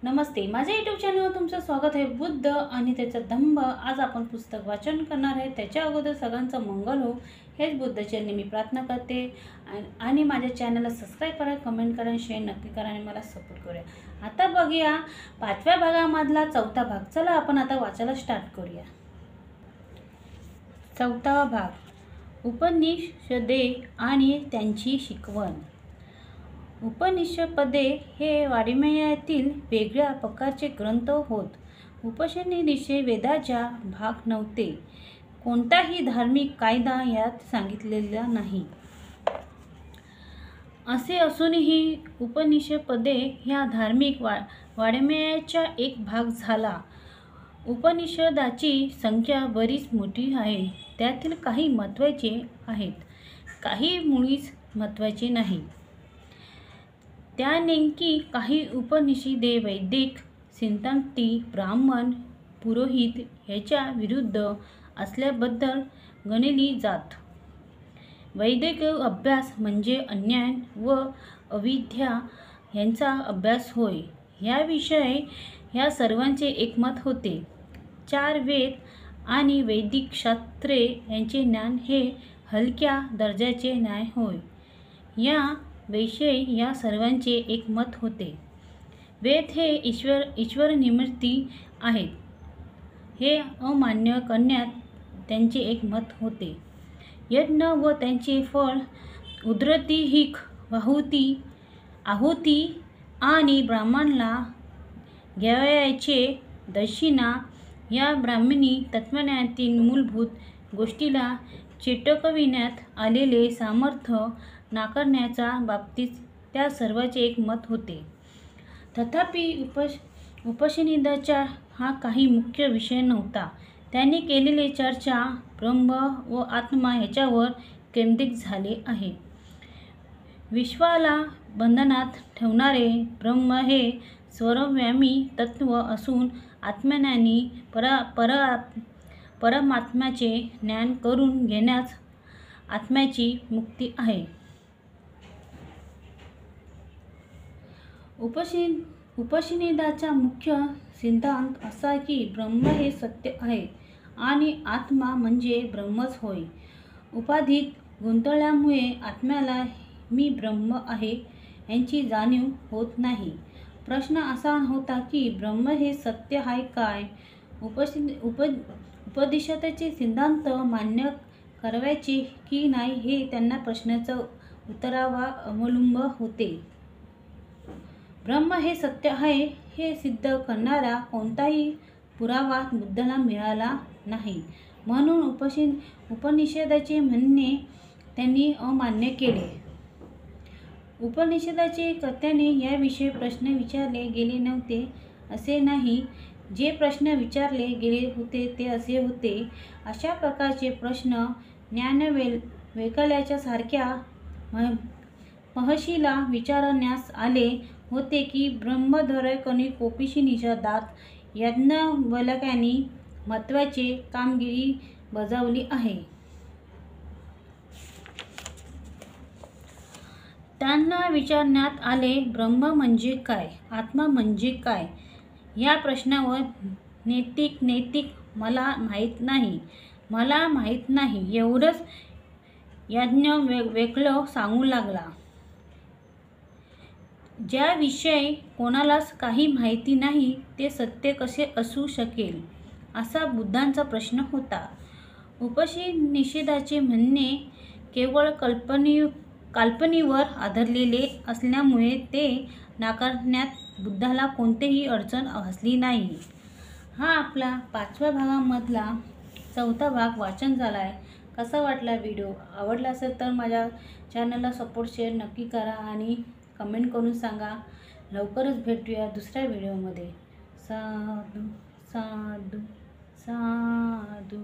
नमस्ते, माझ्या यूट्यूब चॅनलवर तुमचं स्वागत आहे। बुद्ध आणि त्याचा दंभ आज आपण पुस्तक वाचन करणार आहे। त्याच्या अगोदर सगळ्यांचं मंगल हो हेच बुद्धचरणी मी प्रार्थना करते आणि माझ्या चॅनलला सबस्क्राइब करा, कमेंट करा, शेअर नक्की करा आणि मला सपोर्ट करूया। आता बघूया 5व्या भागामधला 4था भाग। चला आपण आता वाचायला स्टार्ट करूया। 4वा भाग, उपनिषदे आणि त्यांची शिकवण। उपनिषदे हे वाङ्मयातील वेगळ्या प्रकारचे ग्रंथ होत। उपनिषदे वेदाचा भाग नव्हते। कोणताही धार्मिक कायदा यात सांगितलेला नाही। असे असूनही उपनिषदे ह्या धार्मिक वाङ्मयाचा एक भाग झाला। उपनिषदाची संख्या बरीच मोठी आहे। त्यातील काही महत्त्वाचे आहेत, काही मुळीच महत्त्वाचे नाही। त्यापैकी काही उपनिषदे वैदिक सिद्धांती ब्राह्मण पुरोहित ह्याच्या विरुद्ध असल्याबद्दल गणली जात। वैदिक अभ्यास म्हणजे अज्ञान व अविद्या ह्याचा अभ्यास होय। याविषयी ह्या सर्वांचे एकमत होते। 4 वेद आणि वैदिक शास्त्रे यांचे ज्ञान हे हलक्या दर्जाचे ज्ञान होय, या विषयी या सर्वांचे एकमत होते। वेद हे ईश्वरनिर्मित आहेत हे अमान्य करण्यात त्यांचे एकमत होते। यज्ञ व त्याचे फळ, उदरनिर्वाह, आहुती आणि ब्राह्मणाला द्यावयाची दक्षिणा या ब्राह्मणी तत्त्वज्ञानातील मूलभूत गोष्टीला चिटकविण्यात आलेले सामर्थ्य नाकारण्याच्या बाबतीत त्या सर्वांचे एकमत होते। तथापि उपनिषदांचा हा काही मुख्य विषय नव्हता। त्यांनी केलेली चर्चा ब्रह्म व आत्मा ह्याच्यावर केंद्रित झाली आहे। विश्वाला बंधनात ठेवणारे ब्रह्म हे सर्वव्यापी तत्त्व असून आत्म्याने परमात्म्याचे ज्ञान करून घेण्यास आत्म्याची मुक्ती आहे। उपनिषदाचा मुख्य सिद्धांत असा की ब्रह्म हे सत्य आहे आणि आत्मा म्हणजे ब्रह्मच होय। उपाधीत गुंतल्यामुळे आत्म्याला मी ब्रह्म आहे याची जाणीव होत नाही। प्रश्न असा होता की ब्रह्म हे सत्य आहे काय? उपनिषदाचे सिद्धांत मान्य करायचे की नाही हे त्या प्रश्नाच्या उत्तरावर अवलंबून होते। ब्रह्म हे सत्य आहे हे सिद्ध करणारा कोणताही पुरावा बुद्धाला मिळाला नाही, म्हणून उपनिषदाचे म्हणणे त्यांनी अमान्य केले। उपनिषदाचे कर्त्याने याविषयी प्रश्न विचारले गेले नव्हते असे नाही। जे प्रश्न विचारले गेले होते ते असे होते, अशा प्रकारचे प्रश्न ज्ञानवैकल्याच्या सारख्या महर्षीला विचारण्यास आले होते की ब्रह्मद्वारे उपनिषदात याज्ञवल्क्याने महत्त्वाची कामगिरी बजावली आहे। त्यांना विचारण्यात आले, ब्रह्म म्हणजे काय, आत्मा म्हणजे काय? या प्रश्नावर नैतिक मला माहीत नाही एवढंच याज्ञवल्क्य सांगू लागला। ज्याविषयी कोणालाच काही माहिती नाही ते सत्य कसे असू शकेल, असा बुद्धांचा प्रश्न होता। उपनिषदाचे म्हणणे केवळ कल्पनेवर आधारलेले असल्यामुळे ते नाकारण्यात बुद्धाला कोणतीही अडचण भासली नाही। हा आपला 5व्या भागामधला 4था भाग वाचन झाला आहे। कसा वाटला व्हिडिओ? आवडला असेल तर माझ्या चॅनलला सपोर्ट, शेअर नक्की करा आणि कमेंट करून सांगा। लवकरच भेटूया दुसऱ्या व्हिडिओमध्ये। साधू साधू साधू।